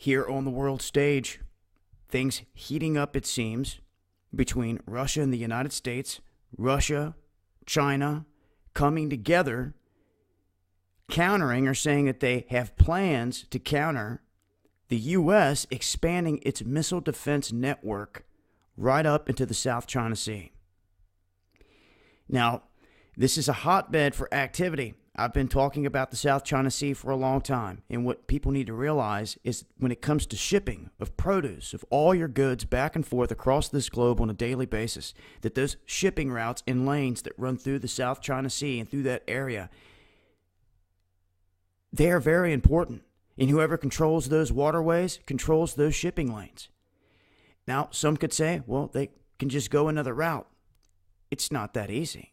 here on the world stage, things heating up, it seems, between Russia and the United States, Russia, China, coming together, countering or saying that they have plans to counter the U.S. expanding its missile defense network right up into the South China Sea. Now, this is a hotbed for activity. I've been talking about the South China Sea for a long time, and what people need to realize is when it comes to shipping of produce, of all your goods back and forth across this globe on a daily basis, that those shipping routes and lanes that run through the South China Sea and through that area, they are very important. And whoever controls those waterways controls those shipping lanes. Now, some could say, well, they can just go another route. It's not that easy.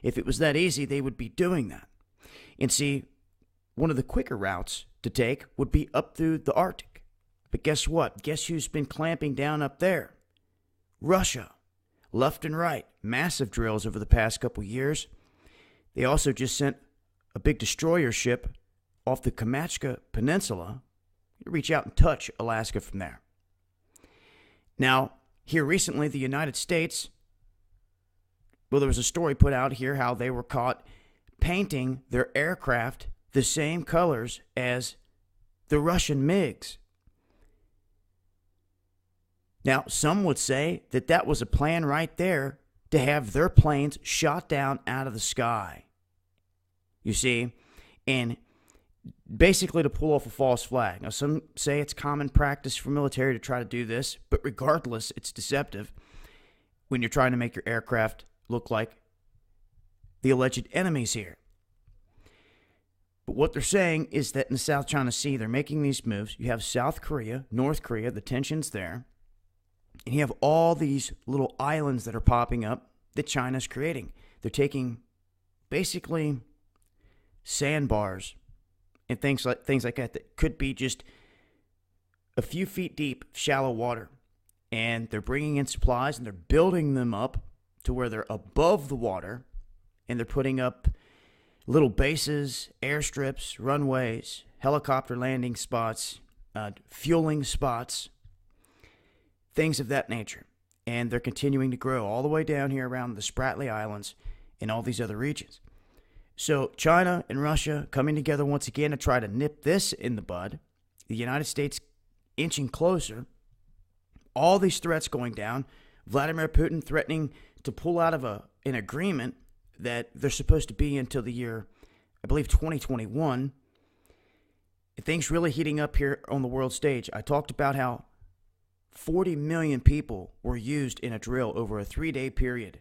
If it was that easy, they would be doing that. And see, one of the quicker routes to take would be up through the Arctic. But guess what? Guess who's been clamping down up there? Russia. Left and right. Massive drills over the past couple years. They also just sent a big destroyer ship off the Kamchatka Peninsula. You reach out and touch Alaska from there. Now, here recently, the United States, well, there was a story put out here how they were caught painting their aircraft the same colors as the Russian MiGs. Now, some would say that that was a plan right there to have their planes shot down out of the sky. You see, and basically to pull off a false flag. Now, some say it's common practice for military to try to do this, but regardless, it's deceptive when you're trying to make your aircraft look like the alleged enemies here. But what they're saying is that in the South China Sea, they're making these moves. You have South Korea, North Korea, the tension's there. And you have all these little islands that are popping up that China's creating. They're taking basically sandbars and things like that could be just a few feet deep, shallow water. And they're bringing in supplies and they're building them up to where they're above the water. And they're putting up little bases, airstrips, runways, helicopter landing spots, fueling spots, things of that nature. And they're continuing to grow all the way down here around the Spratly Islands and all these other regions. So China and Russia coming together once again to try to nip this in the bud. The United States inching closer. All these threats going down. Vladimir Putin threatening to pull out of an agreement that they're supposed to be until the year, I believe, 2021. Things really heating up here on the world stage. I talked about how 40 million people were used in a drill over a 3-day period.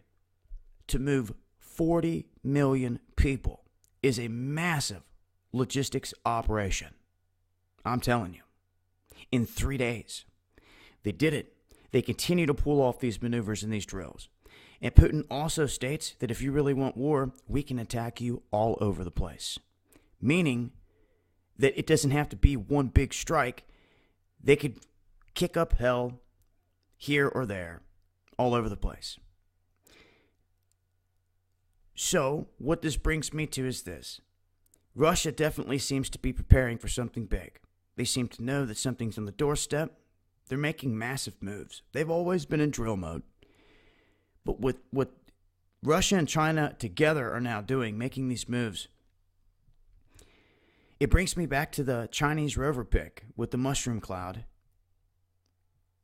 To move 40 million people is a massive logistics operation. I'm telling you. In 3 days. They did it. They continue to pull off these maneuvers and these drills. And Putin also states that if you really want war, we can attack you all over the place. Meaning that it doesn't have to be one big strike. They could kick up hell here or there, all over the place. So, what this brings me to is this. Russia definitely seems to be preparing for something big. They seem to know that something's on the doorstep. They're making massive moves. They've always been in drill mode. But with what Russia and China together are now doing, making these moves, it brings me back to the Chinese rover pick with the mushroom cloud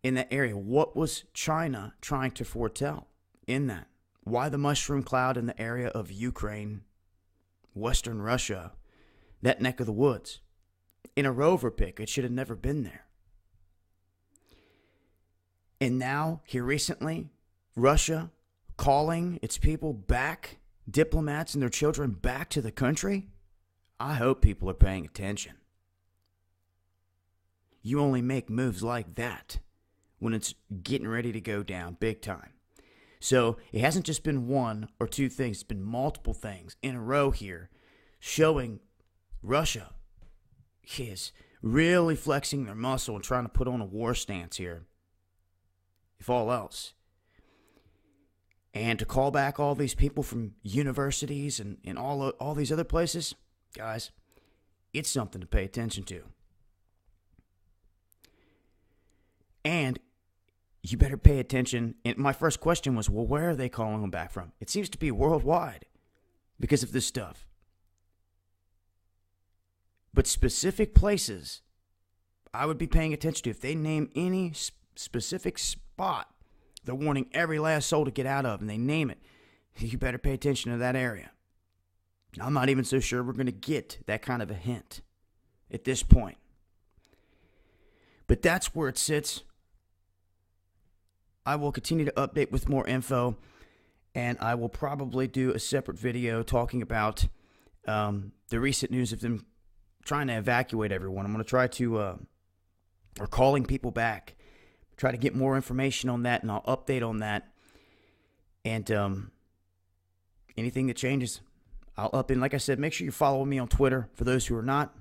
in that area. What was China trying to foretell in that? Why the mushroom cloud in the area of Ukraine, Western Russia, that neck of the woods? In a rover pick, it should have never been there. And now, here recently, Russia calling its people back, diplomats and their children back to the country? I hope people are paying attention. You only make moves like that when it's getting ready to go down big time. So it hasn't just been one or two things. It's been multiple things in a row here showing Russia is really flexing their muscle and trying to put on a war stance here, if all else. And to call back all these people from universities and all these other places, guys, it's something to pay attention to. And you better pay attention. And my first question was, well, where are they calling them back from? It seems to be worldwide because of this stuff. But specific places I would be paying attention to. If they name any specific spot they're wanting every last soul to get out of, and they name it, you better pay attention to that area. I'm not even so sure we're going to get that kind of a hint at this point. But that's where it sits. I will continue to update with more info, and I will probably do a separate video talking about the recent news of them trying to evacuate everyone. I'm going to try to, or calling people back, try to get more information on that, and I'll update on that. And anything that changes, I'll up in. Like I said, make sure you follow me on Twitter. For those who are not,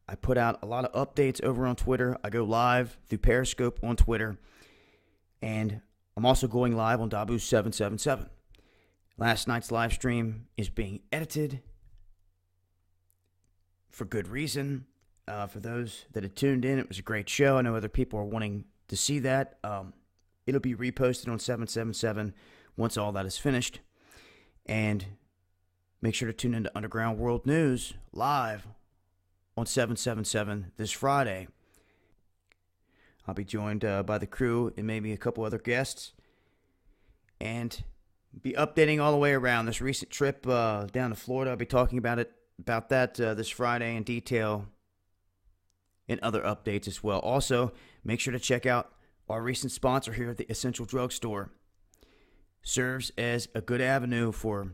I put out a lot of updates over on Twitter. I go live through Periscope on Twitter. And I'm also going live on Dabu777. Last night's live stream is being edited for good reason. For those that had tuned in, it was a great show. I know other people are wanting to see that. It'll be reposted on 777 once all that is finished. And make sure to tune into Underground World News live on 777 this Friday. I'll be joined by the crew and maybe a couple other guests, and be updating all the way around this recent trip down to Florida. I'll be talking about that this Friday in detail, and other updates as well. Also, make sure to check out our recent sponsor here at the Essential Drug Store. Serves as a good avenue for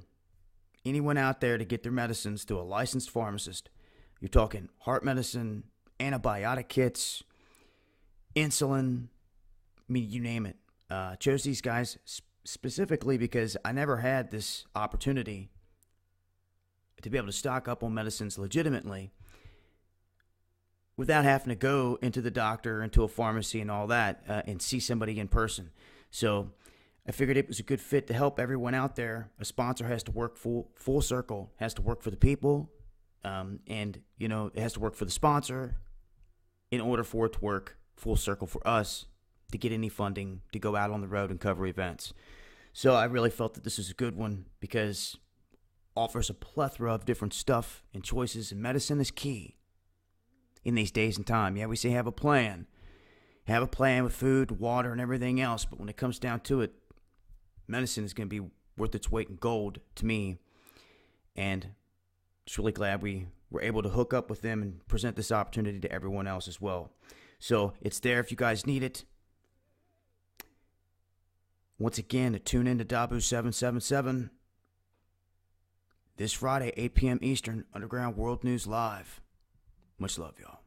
anyone out there to get their medicines to a licensed pharmacist. You're talking heart medicine, antibiotic kits, insulin, I mean, you name it. Chose these guys specifically because I never had this opportunity to be able to stock up on medicines legitimately without having to go into the doctor, into a pharmacy and all that, and see somebody in person. So I figured it was a good fit to help everyone out there. A sponsor has to work full circle, has to work for the people, and, you know, it has to work for the sponsor in order for it to work full circle for us to get any funding to go out on the road and cover events. So I really felt that this is a good one because it offers a plethora of different stuff and choices, and medicine is key in these days and time. Yeah, we say have a plan with food, water, and everything else, but when it comes down to it, medicine is going to be worth its weight in gold to me. And just really glad we were able to hook up with them and present this opportunity to everyone else as well. So it's there if you guys need it. Once again, to tune in to Dabu777 this Friday, 8 p.m. Eastern, Underground World News Live. Much love, y'all.